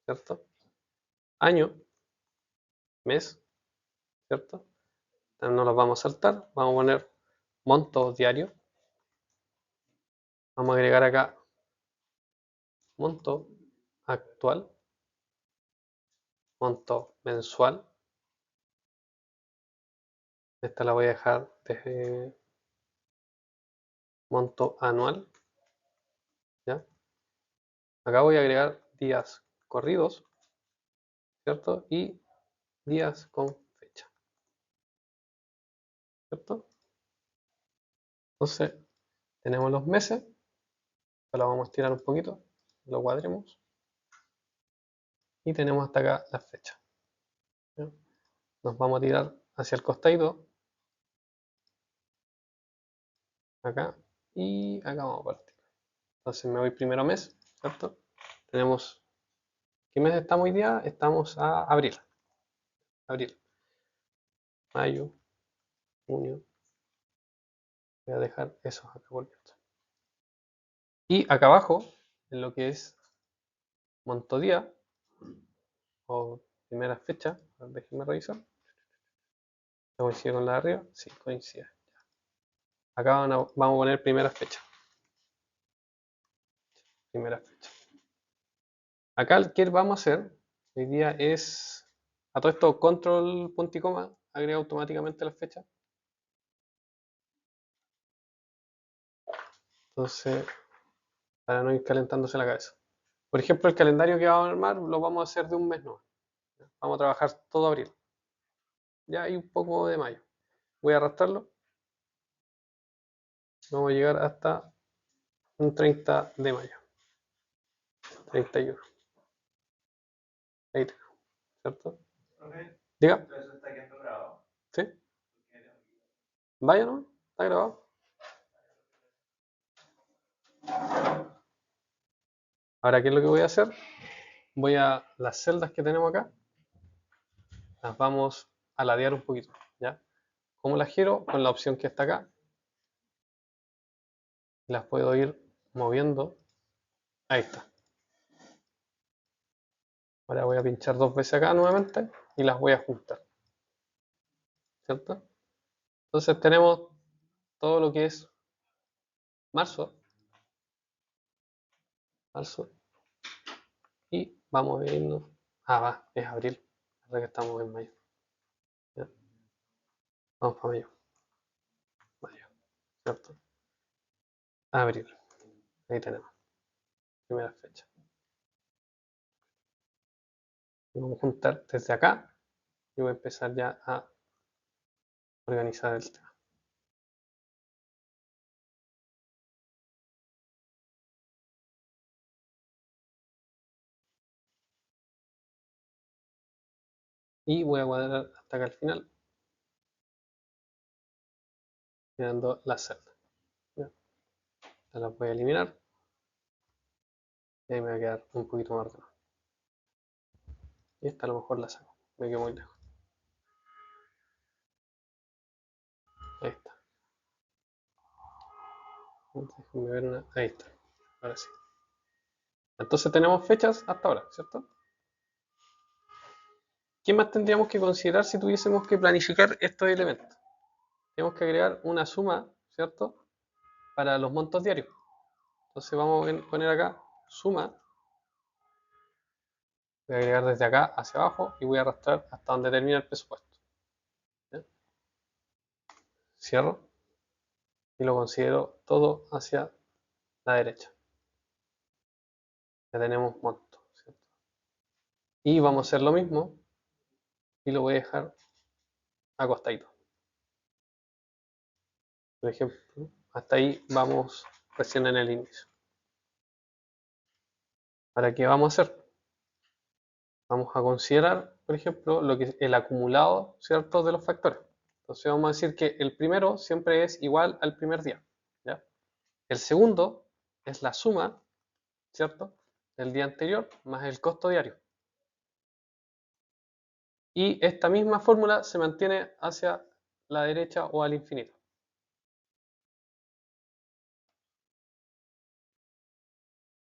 ¿cierto? Año, mes, ¿cierto? No los vamos a saltar. Vamos a poner monto diario. Vamos a agregar acá monto actual, monto mensual. Esta la voy a dejar desde monto anual. ¿Ya? Acá voy a agregar días corridos, ¿cierto? Y días con fecha, ¿cierto? Entonces, tenemos los meses. Lo vamos a estirar un poquito, lo cuadremos. Y tenemos hasta acá las fechas. ¿Ya? Nos vamos a tirar hacia el costado. Acá. Y acá vamos a partir. Entonces me voy primero mes, ¿cierto? Tenemos, ¿qué mes estamos hoy día? Estamos a abril. Abril. Mayo. Junio. Voy a dejar esos acá volviendo. Y acá abajo, en lo que es monto día, o primera fecha, déjenme revisar. ¿Coincide con la de arriba? Sí, coincide. Acá vamos a poner primera fecha. Primera fecha. Acá, ¿qué vamos a hacer? Hoy día es, a todo esto, control punto y coma, agrega automáticamente las fechas. Entonces, para no ir calentándose la cabeza. Por ejemplo, el calendario que vamos a armar lo vamos a hacer de un mes no. Vamos a trabajar todo abril. Ya hay un poco de mayo. Voy a arrastrarlo. Vamos a llegar hasta un 30 de mayo. 31. Ahí tengo, ¿cierto? Diga. ¿Eso está quedando grabado? ¿Sí? Vaya, ¿no? Está grabado. Ahora, ¿qué es lo que voy a hacer? Voy a las celdas que tenemos acá, las vamos a ladear un poquito, ¿ya? ¿Cómo las giro? Con la opción que está acá. Las puedo ir moviendo. Ahí está. Ahora voy a pinchar 2 veces acá nuevamente y las voy a juntar, ¿cierto? Entonces tenemos todo lo que es marzo, y vamos viendo. Es abril, ahora que estamos en mayo. ¿Ya? Vamos para mayo, ¿cierto? Abril, ahí tenemos, primera fecha. Y vamos a juntar desde acá y voy a empezar ya a organizar el tema. Y voy a cuadrar hasta acá al final, mirando las celdas. ¿Ya? Las voy a eliminar. Y ahí me va a quedar un poquito más ordenado. Y esta a lo mejor la saco, me quedo muy lejos. Ahí está. Déjenme ver una. Ahí está. Ahora sí. Entonces tenemos fechas hasta ahora, ¿cierto? ¿Qué más tendríamos que considerar si tuviésemos que planificar estos elementos? Tenemos que agregar una suma, ¿cierto? Para los montos diarios. Entonces vamos a poner acá suma. Voy a agregar desde acá hacia abajo y voy a arrastrar hasta donde termina el presupuesto. ¿Ya? Cierro y lo considero todo hacia la derecha. Ya tenemos monto, ¿cierto? Y vamos a hacer lo mismo y lo voy a dejar acostadito. Por ejemplo, hasta ahí vamos recién en el inicio. ¿Para qué vamos a hacer? Vamos a considerar, por ejemplo, lo que es el acumulado, ¿cierto?, de los factores. Entonces vamos a decir que el primero siempre es igual al primer día, ¿ya? El segundo es la suma, ¿cierto?, del día anterior más el costo diario. Y esta misma fórmula se mantiene hacia la derecha o al infinito.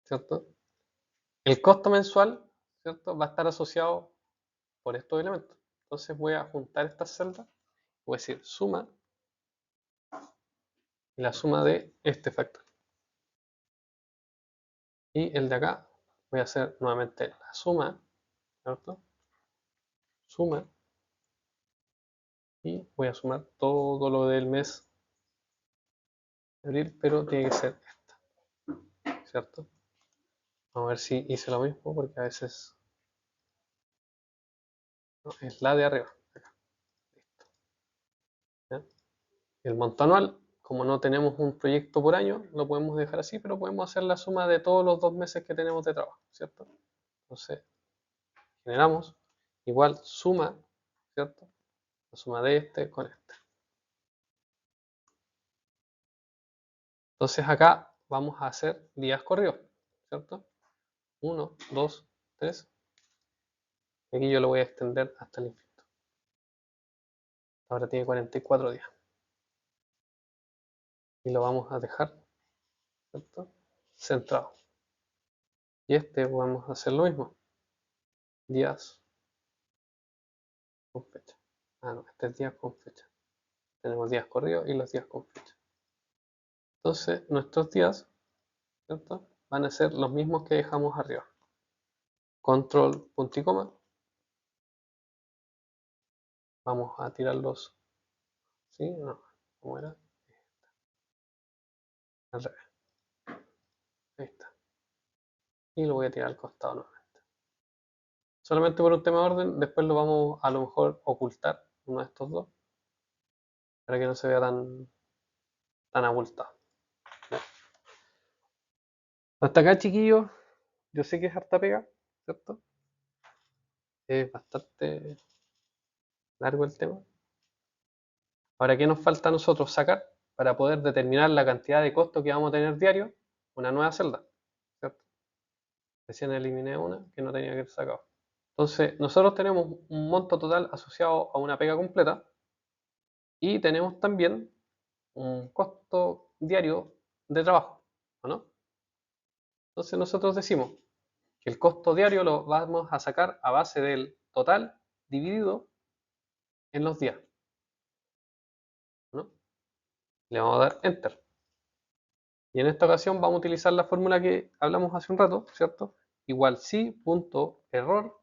¿Cierto? El costo mensual, ¿cierto?, va a estar asociado por estos elementos. Entonces voy a juntar estas celdas, voy a decir suma y la suma de este factor. Y el de acá voy a hacer nuevamente la suma, ¿cierto? Suma y voy a sumar todo lo del mes de abril, pero tiene que ser esta, ¿cierto? Vamos a ver si hice lo mismo, porque a veces no, es la de arriba. Acá. Listo. ¿Ya? El monto anual, como no tenemos un proyecto por año, lo podemos dejar así, pero podemos hacer la suma de todos los 2 meses que tenemos de trabajo, ¿cierto? Entonces, generamos igual suma, ¿cierto? La suma de este con este. Entonces acá vamos a hacer días corridos, ¿cierto? 1, 2, 3. Aquí yo lo voy a extender hasta el infinito. Ahora tiene 44 días. Y lo vamos a dejar, ¿cierto?, centrado. Y este vamos a hacer lo mismo. Días con fecha. Ah, no, este es días con fecha. Tenemos días corridos y los días con fecha. Entonces, nuestros días, ¿cierto?, van a ser los mismos que dejamos arriba. Control, punto y coma. Vamos a tirarlos. ¿Sí? No. ¿Cómo era? Al revés. Ahí está. Y lo voy a tirar al costado nuevamente. Solamente por un tema de orden, después lo vamos a lo mejor ocultar, uno de estos dos, para que no se vea tan abultado. ¿Ya? Hasta acá, chiquillos, yo sé que es harta pega, ¿cierto? Es bastante largo el tema. Ahora, ¿qué nos falta a nosotros sacar para poder determinar la cantidad de costo que vamos a tener diario? Una nueva celda, ¿cierto? Recién eliminé una que no tenía que haber sacado. Entonces, nosotros tenemos un monto total asociado a una pega completa y tenemos también un costo diario de trabajo, ¿o no? Entonces nosotros decimos que el costo diario lo vamos a sacar a base del total dividido en los días, ¿no? Le vamos a dar Enter. Y en esta ocasión vamos a utilizar la fórmula que hablamos hace un rato, ¿cierto? Igual sí, punto, error,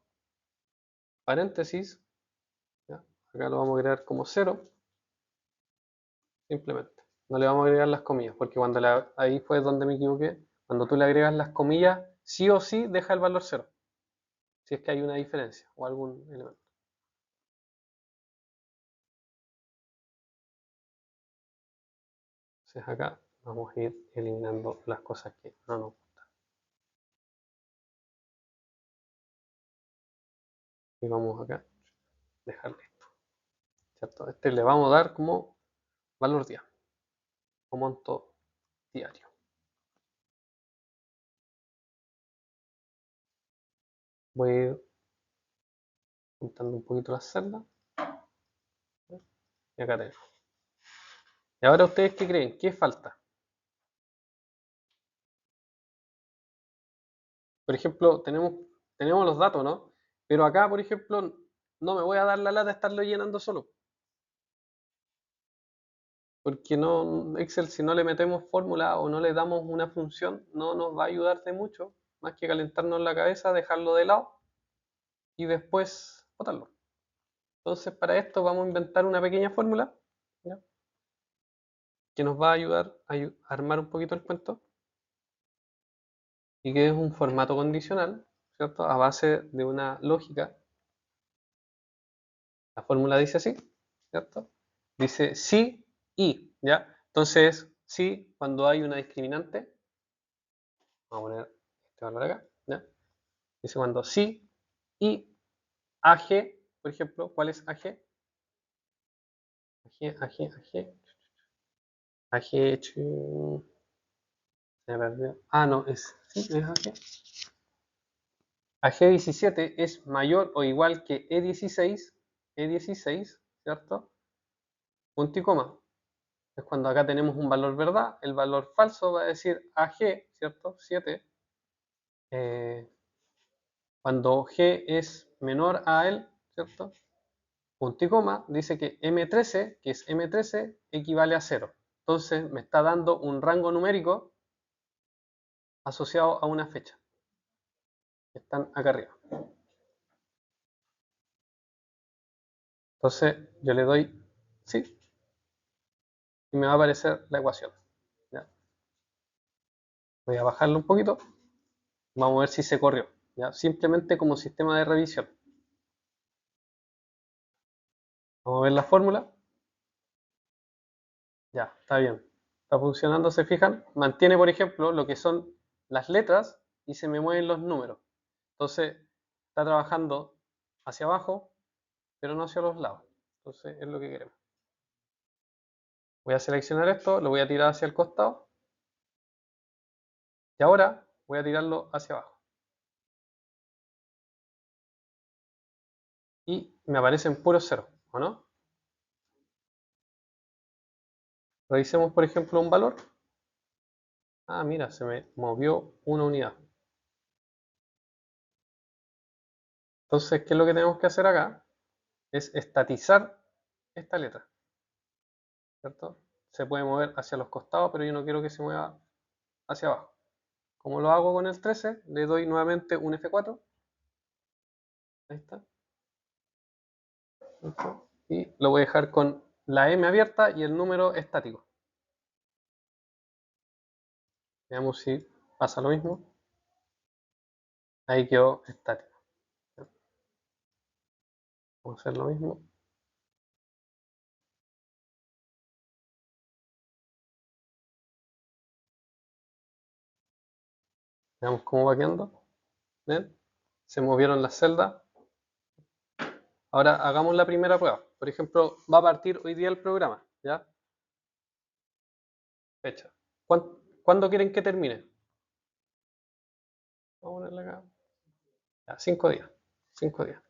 paréntesis, ¿ya? Acá lo vamos a agregar como 0, simplemente. No le vamos a agregar las comillas, porque ahí fue donde me equivoqué. Cuando tú le agregas las comillas, sí o sí deja el valor 0, si es que hay una diferencia o algún elemento. Entonces acá vamos a ir eliminando las cosas que no nos gustan. Y vamos acá. dejar listo, ¿cierto? Este le vamos a dar como valor día o monto diario. Voy a ir juntando un poquito las celdas. Y acá tenemos. Y ahora ustedes, ¿qué creen? ¿Qué falta? Por ejemplo, tenemos los datos, ¿no? Pero acá, por ejemplo, no me voy a dar la lata de estarlo llenando solo. Porque no, Excel, si no le metemos fórmula o no le damos una función, no nos va a ayudar de mucho, más que calentarnos la cabeza, dejarlo de lado y después botarlo. Entonces, para esto vamos a inventar una pequeña fórmula, ¿ya?, que nos va a ayudar a armar un poquito el cuento y que es un formato condicional, ¿cierto?, a base de una lógica. La fórmula dice así, ¿cierto? Dice sí y, ¿ya? Entonces, sí cuando hay una discriminante. Vamos a poner este valor acá, ¿ya? Dice cuando sí y AG, por ejemplo, ¿cuál es AG? AG, se me perdió. Ah, no, sí, es AG. AG17 es mayor o igual que E16, ¿cierto? Punto y coma. Es cuando acá tenemos un valor verdad, el valor falso va a decir AG, ¿cierto? 7. Cuando G es menor a él, ¿cierto? Punto y coma, dice que M13, que es M13, equivale a 0. Entonces me está dando un rango numérico asociado a una fecha. Están acá arriba. Entonces yo le doy sí y me va a aparecer la ecuación. ¿Ya? Voy a bajarlo un poquito. Vamos a ver si se corrió. ¿Ya? Simplemente como sistema de revisión. Vamos a ver la fórmula. Ya, está bien. Está funcionando, ¿se fijan? Mantiene, por ejemplo, lo que son las letras y se me mueven los números. Entonces, está trabajando hacia abajo, pero no hacia los lados. Entonces, es lo que queremos. Voy a seleccionar esto, lo voy a tirar hacia el costado. Y ahora voy a tirarlo hacia abajo. Y me aparecen puros ceros, ¿o no? Revisemos, por ejemplo, un valor. Ah, mira, se me movió una unidad. Entonces, ¿qué es lo que tenemos que hacer acá? Es estatizar esta letra, ¿cierto? Se puede mover hacia los costados, pero yo no quiero que se mueva hacia abajo. Como lo hago con el 13, le doy nuevamente un F4. Ahí está. Y lo voy a dejar con la M abierta y el número estático. Veamos si pasa lo mismo. Ahí quedó estático. Vamos a hacer lo mismo. Veamos cómo va quedando. ¿Ven? Se movieron las celdas. Ahora hagamos la primera prueba. Por ejemplo, va a partir hoy día el programa, ¿ya? Fecha. ¿Cuándo quieren que termine? Vamos a ponerle acá. Ya, 5 días. 5 días.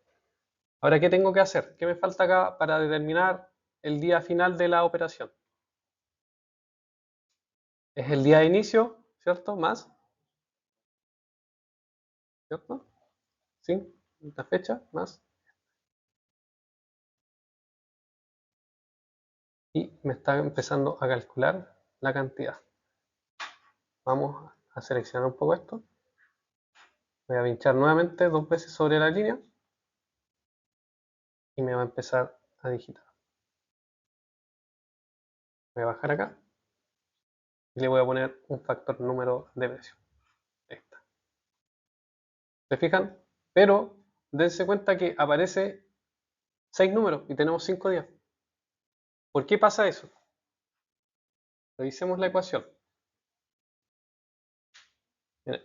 Ahora, ¿qué tengo que hacer? ¿Qué me falta acá para determinar el día final de la operación? Es el día de inicio, ¿cierto? Más, ¿cierto? ¿Sí? La fecha, más. Y me está empezando a calcular la cantidad. Vamos a seleccionar un poco esto. Voy a pinchar nuevamente 2 veces sobre la línea. Y me va a empezar a digitar. Voy a bajar acá. Y le voy a poner un factor número de precio. Ahí está. ¿Se fijan? Pero dense cuenta que aparece 6 números y tenemos 5 días. ¿Por qué pasa eso? Revisemos la ecuación.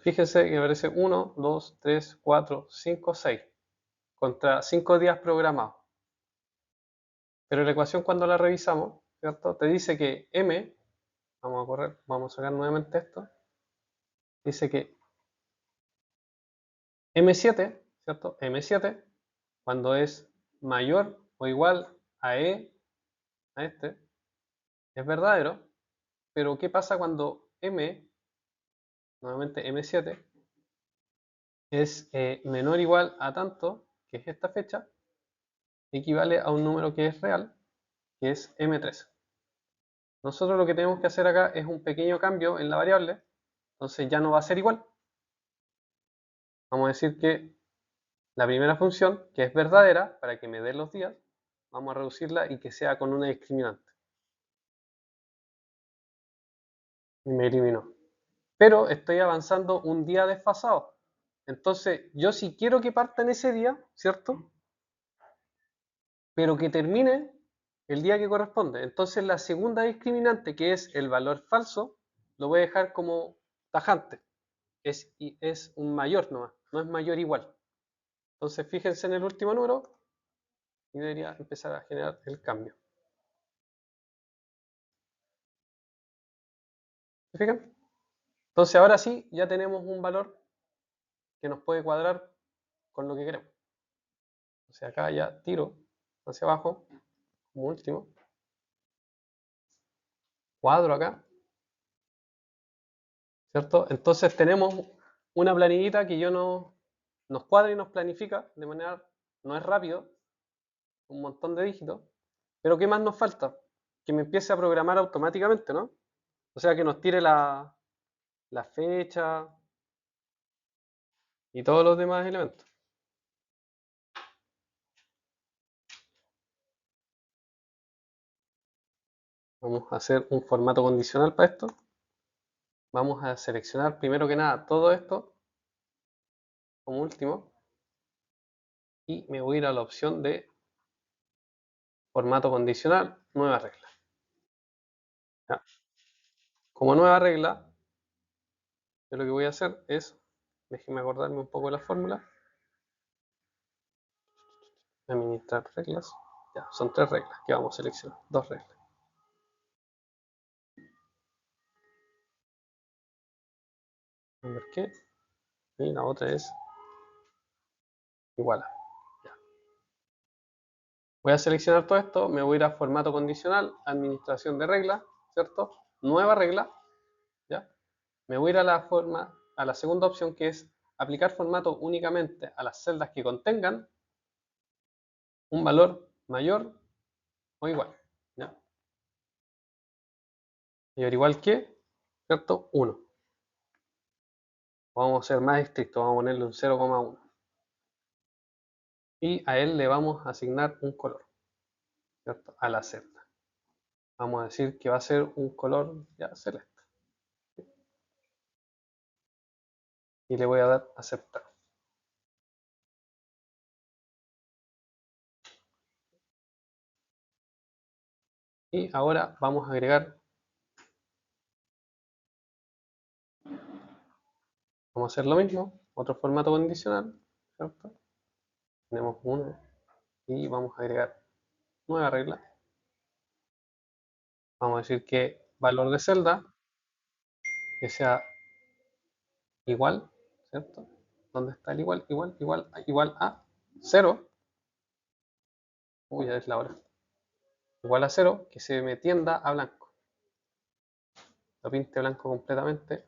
Fíjense que aparece 1, 2, 3, 4, 5, 6 contra 5 días programados. Pero la ecuación cuando la revisamos, ¿cierto? Te dice que m, vamos a correr, vamos a sacar nuevamente esto, dice que m7, ¿cierto? m7, cuando es mayor o igual a e, a este, es verdadero, pero ¿qué pasa cuando m, nuevamente m7, es menor o igual a tanto, que es esta fecha, equivale a un número que es real, que es m13. Nosotros lo que tenemos que hacer acá es un pequeño cambio en la variable, entonces ya no va a ser igual. Vamos a decir que la primera función, que es verdadera, para que me dé los días, vamos a reducirla y que sea con una discriminante. Y me eliminó. Pero estoy avanzando un día desfasado. Entonces, yo sí quiero que parta en ese día, ¿cierto? Pero que termine el día que corresponde. Entonces, la segunda discriminante, que es el valor falso, lo voy a dejar como tajante. Es un mayor nomás, no es mayor igual. Entonces, fíjense en el último número y debería empezar a generar el cambio. ¿Se fijan? Entonces, ahora sí, ya tenemos un valor que nos puede cuadrar con lo que queremos. O sea, acá ya tiro hacia abajo, como último, cuadro acá, ¿cierto? Entonces tenemos una planillita que nos cuadra y nos planifica de manera, no es rápido, un montón de dígitos, pero ¿qué más nos falta? Que me empiece a programar automáticamente, ¿no? O sea, que nos tire la fecha y todos los demás elementos. Vamos a hacer un formato condicional para esto. Vamos a seleccionar primero que nada todo esto como último y me voy a ir a la opción de formato condicional, nueva regla. ¿Ya? Como nueva regla, yo lo que voy a hacer es, déjenme acordarme un poco de la fórmula, administrar reglas, ya, son 3 reglas que vamos a seleccionar, 2 reglas. A ver qué, y la otra es igual a. Ya. Voy a seleccionar todo esto, me voy a ir a formato condicional, administración de reglas, ¿cierto? Nueva regla, ¿ya? Me voy a ir a la segunda opción que es aplicar formato únicamente a las celdas que contengan un valor mayor o igual, ¿ya? Mayor igual que, ¿cierto? 1. Vamos a ser más estrictos, vamos a ponerle un 0,1. Y a él le vamos a asignar un color, ¿cierto? A la celda. Vamos a decir que va a ser un color ya celeste. Y le voy a dar aceptar. Y ahora vamos a agregar, vamos a hacer lo mismo, otro formato condicional, ¿cierto? Tenemos uno y vamos a agregar nueva regla. Vamos a decir que valor de celda que sea igual, ¿cierto? ¿Dónde está el igual? Igual a 0. Uy, ya es la hora. Igual a 0, que se me tienda a blanco. Lo pinte blanco completamente.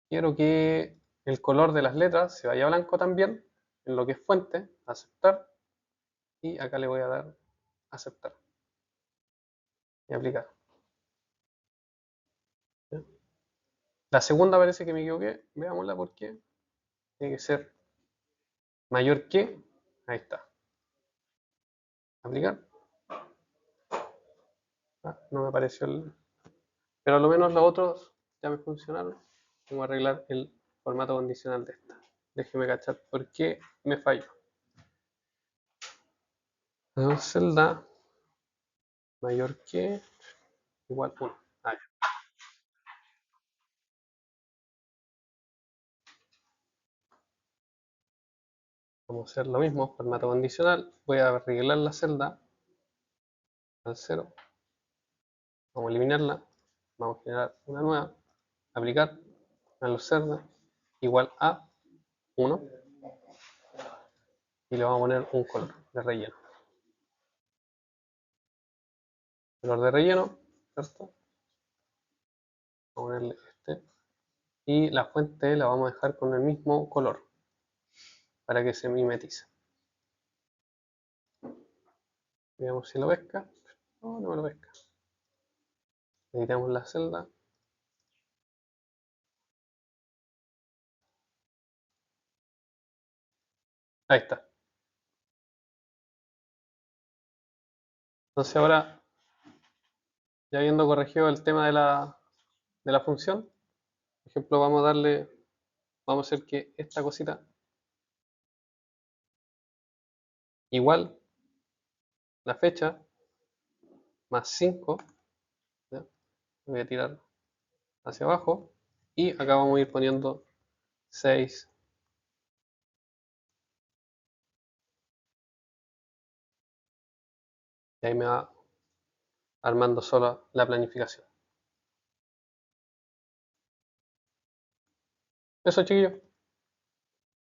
Quiero que el color de las letras se vaya a blanco también, en lo que es fuente, aceptar. Y acá le voy a dar aceptar. Y aplicar. ¿Ya? La segunda parece que me equivoqué. Veámosla porque tiene que ser mayor que. Ahí está. Aplicar. Ah, no me apareció el. Pero al lo menos los otros ya me funcionaron. Vamos a arreglar el formato condicional de esta. Déjeme cachar por qué me falló. Celda mayor que igual 1. Ah, vamos a hacer lo mismo, formato condicional. Voy a arreglar la celda al 0. Vamos a eliminarla. Vamos a generar una nueva. Aplicar a los cerdas igual a 1. Y le vamos a poner un color de relleno. Color de relleno, ¿cierto? Vamos a ponerle este. Y la fuente la vamos a dejar con el mismo color para que se mimetice. Veamos si lo pesca. No, no me lo pesca. Editamos la celda. Ahí está. Entonces ahora, ya habiendo corregido el tema de la función, por ejemplo, vamos a hacer que esta cosita igual la fecha más 5, ¿ya? Voy a tirar hacia abajo y acá vamos a ir poniendo 6. Y ahí me va armando solo la planificación. Eso, chiquillos.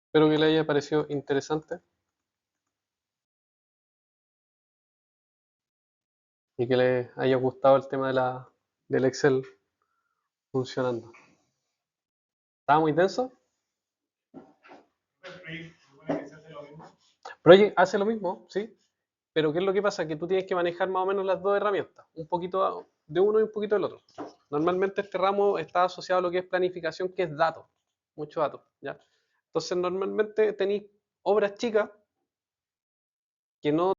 Espero que les haya parecido interesante y que les haya gustado el tema del Excel funcionando. ¿Estaba muy denso? El proyecto supone que se hace lo mismo. Project hace lo mismo, sí, pero ¿qué es lo que pasa? Que tú tienes que manejar más o menos las dos herramientas, un poquito de uno y un poquito del otro. Normalmente este ramo está asociado a lo que es planificación, que es datos, muchos datos, ¿ya? Entonces normalmente tenéis obras chicas que no